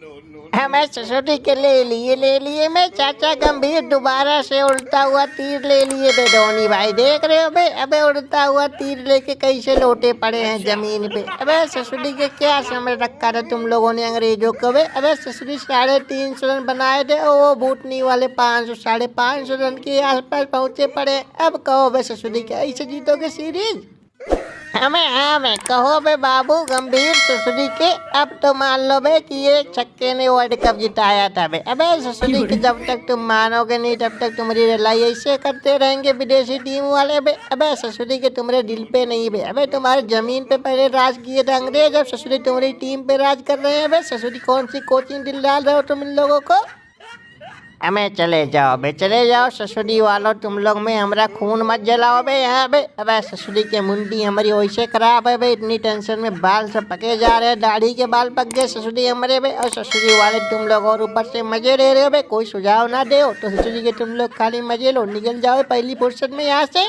मैं ससुरी के ले लिए मैं चाचा गंभीर दोबारा से उड़ता हुआ तीर ले लिए बे धोनी भाई देख रहे हो बे। अबे उड़ता हुआ तीर लेके कैसे लौटे पड़े हैं जमीन पे। अबे ससुरी के क्या समझ रखा था तुम लोगों ने अंग्रेजों को बे। अबे ससुरी 350 रन बनाए थे और वो बूटनी वाले 500 550 रन के आसपास पहुंचे पड़े। अब कहो बे ससुरी कैसे जीतोगे सीरीज। हमें कहो बे बाबू गंभीर ससुरी के। अब तो मान लो बे कि ये छक्के ने वर्ल्ड कप जिताया था बे। अबे ससुरी के जब तक तुम मानोगे नहीं तब तक तुम्हारी रिलाई ऐसे करते रहेंगे विदेशी टीम वाले बे। अबे ससुरी के तुम्हारे दिल पे नहीं बे। अबे तुम्हारे जमीन पे पहले राज किए थे अंग्रेज, अब ससुरी तुम्हारी टीम पे राज कर रहे हैं बे। ससुरी कौन सी कोचिंग दिल डाल रहे हो तुम इन लोगों को। हमें चले जाओ बे चले जाओ ससुरी वालों, तुम लोग में हमारा खून मत जलाओ बे यहाँ बे। अबे ससुरी के मुंडी हमारी वैसे खराब है बे, इतनी टेंशन में बाल सब पके जा रहे हैं, दाढ़ी के बाल पक गए ससुरी हमारे बे। और ससुरी वाले तुम लोग और ऊपर से मजे ले रहे हो बे, कोई सुझाव ना दे तो ससुरी के तुम लोग खाली मजे लो, निकल जाओ पहली फुर्सत में यहाँ से।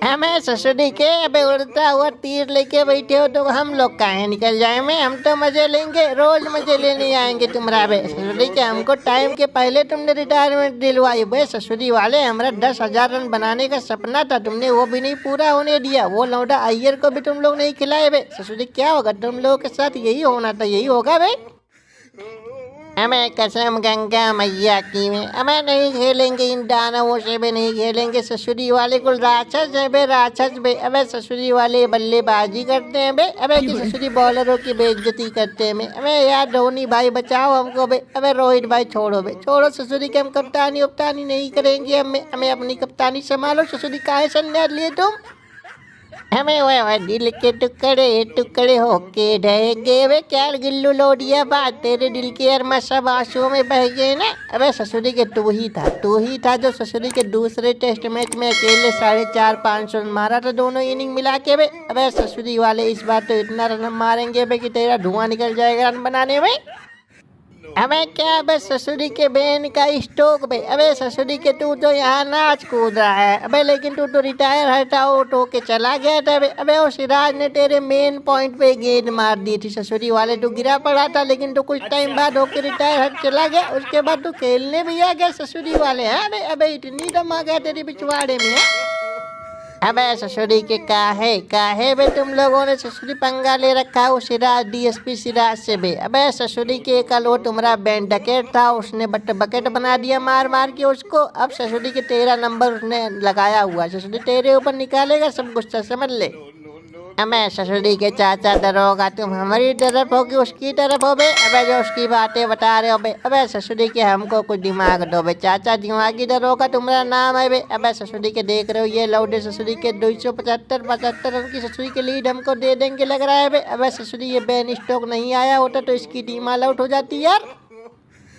हमें ससुरी के अबे उड़ता हुआ तीर लेके बैठे हो तो हम लोग काहे निकल जाए में। हम तो मजे लेंगे, रोज मजे लेने आएंगे तुम्हारा बे। ससुरी के हमको टाइम के पहले तुमने रिटायरमेंट दिलवाई बे। ससुरी वाले हमारा 10,000 रन बनाने का सपना था, तुमने वो भी नहीं पूरा होने दिया। वो लौंडा अय्यर को भी तुम लोग नहीं खिलाए बे। ससुरी क्या होगा तुम लोगों के साथ, यही होना था, यही होगा बे। हमें कसम गंगा मैया की में हमें नहीं खेलेंगे, इन दानवों से भी नहीं खेलेंगे। ससुरी वाले कुल राक्षस है बे, राक्षस बे। अबे ससुरी वाले बल्लेबाजी करते हैं बे। अबे कि ससुरी बॉलरों की बेइज्जती करते हैं बे। अबे यार धोनी भाई बचाओ हमको बे। अबे रोहित भाई छोड़ो बे, छोड़ो ससुरी के, हम कप्तानी उपतानी नहीं करेंगे। हमें अपनी कप्तानी संभालो। ससुरी काहे संन्यास लिए तुम। हमें वह दिल के टुकड़े टुकड़े होके ढहेंगे वे। क्या गिल्लू लोडिया बात, तेरे दिल के अरमा सब आंसुओं में बह गए ना। अबे ससुरी के तू ही था जो ससुरी के दूसरे टेस्ट मैच में अकेले 450-500 रन मारा था दोनों इनिंग मिला के बे। अबे ससुरी वाले इस बार तो इतना रन मारेंगे बे कि तेरा धुआं निकल जाएगा रन बनाने में। हमें क्या बस ससुरी के बहन का स्टोक बे। अबे ससुरी के तू तो यहाँ नाच कूद रहा है अबे, लेकिन तू तो रिटायर हटा उठो के चला गया था अबे। अबे वो सिराज ने तेरे मेन पॉइंट पे गेंद मार दी थी ससुरी वाले, तू गिरा पड़ा था लेकिन तू कुछ टाइम बाद होके रिटायर हट चला गया। उसके बाद तू खेलने भी आ गया ससुरी वाले। है अबे, अबे इतनी दम आ गया तेरी पिछवाड़े में है। अबे ससुरी के काहे बे तुम लोगों ने ससुरी पंगा ले रखा है उस सिराज डीएसपी सिराज से बे। अबे ससुरी के कल वो तुम्हारा बैंड डकेट था, उसने बकेट बना दिया मार मार के उसको। अब ससुरी के 13 नंबर उसने लगाया हुआ, ससुरी तेरे ऊपर निकालेगा सब गुस्सा, समझ ले। हमें ससुरी के चाचा डरोगा, तुम हमारी तरफ हो कि उसकी तरफ हो बे। अबे जो उसकी बातें बता रहे हो बे। अबे ससुरी के हमको कुछ दिमाग दो बे, चाचा दिमागी डरोगा तुम्हारा नाम है बे। अबे ससुरी के देख रहे हो ये लौडे ससुरी के 275 रन की ससुरी के लीड हमको दे देंगे लग रहा है बे। अबे ससुरी ये बेन स्टोक नहीं आया होता तो इसकी टीम ऑल आउट हो जाती यार।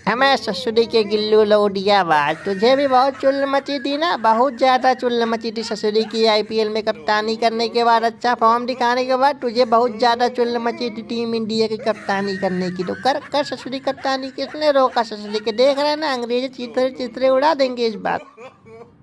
हमें ससुरी के गिल्लू लौडिया बात, तुझे भी बहुत चुल मची थी ना, बहुत ज़्यादा चुल मची थी ससुरी की। आईपीएल में कप्तानी करने के बाद, अच्छा फॉर्म दिखाने के बाद तुझे बहुत ज़्यादा चुल मची थी टीम इंडिया की कप्तानी करने की। तो कर ससुरी कप्तानी, किसने रोका ससुरी के। देख रहे हैं ना अंग्रेजी चित्रे उड़ा देंगे इस बार।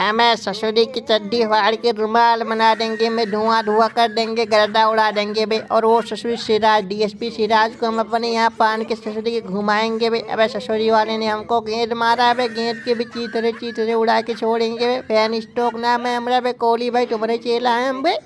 हमें ससुरी की चड्डी फाड़ के रुमाल बना देंगे, में धुआं कर देंगे, गर्दा उड़ा देंगे बे। और वो ससुरी सिराज डीएसपी सिराज को हम अपने यहाँ पान के ससुरी के घुमाएंगे बे। अबे ससुरी वाले ने हमको गेंद मारा है बे, गेंद के भी चीतरे उड़ा के छोड़ेंगे बे। फैन स्टोक नाम है हमारा बे, कोहली भाई तुम्हारे चेला है हम बे।